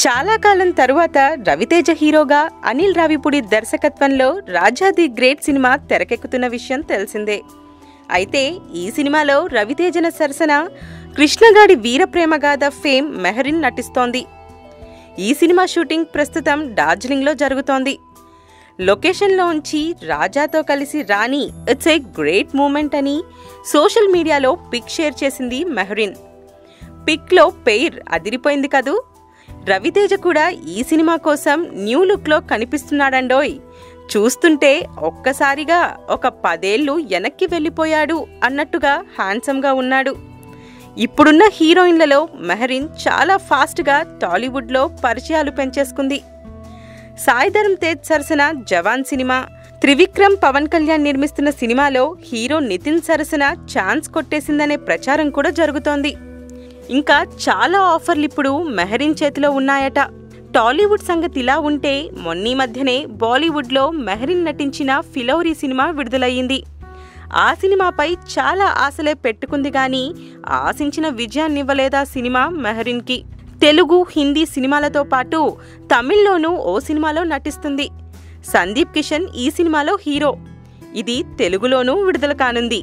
చాలా కాలం తరువాత రవితేజ హీరోగా అనిల్ రావిపూడి దర్శకత్వంలో రాజా ది గ్రేట్ సినిమా తెరకెక్కుతున్న విషయం తెలిసిందే. అయితే ఈ సినిమాలో రవితేజన సరసన కృష్ణగాడి వీరప్రేమగాథ ఫేమ్ మెహరిన్ నటిస్తోంది. ఈ సినిమా షూటింగ్ ప్రస్తుతం డార్జిలింగ్లో జరుగుతోంది. లొకేషన్లో ఉంచి రాజాతో కలిసి రాణి ఇట్స్ ఏ గ్రేట్ మూమెంట్ అని సోషల్ మీడియాలో పిక్ షేర్ చేసింది మెహరిన్. పిక్లో పెయిర్ అదిరిపోయింది కదూ. రవితేజ కూడా ఈ సినిమా కోసం న్యూ లుక్లో కనిపిస్తున్నాడండోయ్. చూస్తుంటే ఒక్కసారిగా ఒక 10 ఏళ్లు వెనక్కి వెళ్ళిపోయాడు అన్నట్టుగా హ్యాండ్సమ్గా ఉన్నాడు. ఇప్పుడున్న హీరోయిన్లలో మెహరిన్ చాలా ఫాస్ట్గా టాలీవుడ్లో పరిచయాలు పెంచేసుకుంది. సాయి ధరమ్ తేజ్ సరసన జవాన్ సినిమా, త్రివిక్రమ్ పవన్ కళ్యాణ్ నిర్మిస్తున్న సినిమాలో హీరో నితిన్ సరసన ఛాన్స్ కొట్టేసిందనే ప్రచారం కూడా జరుగుతోంది. ఇంకా చాలా ఆఫర్లు ఇప్పుడు మెహరిన్ చేతిలో ఉన్నాయట. టాలీవుడ్ సంగతి ఇలా ఉంటే మొన్నీ మధ్యనే బాలీవుడ్లో మెహరిన్ నటించిన ఫిలౌరీ సినిమా విడుదలయ్యింది. ఆ సినిమాపై చాలా ఆశలే పెట్టుకుంది కానీ ఆశించిన విజయాన్నివ్వలేదా సినిమా మెహరిన్కి. తెలుగు, హిందీ సినిమాలతో పాటు తమిళ్లోనూ ఓ సినిమాలో నటిస్తుంది. సందీప్ కిషన్ ఈ సినిమాలో హీరో. ఇది తెలుగులోనూ విడుదల కానుంది.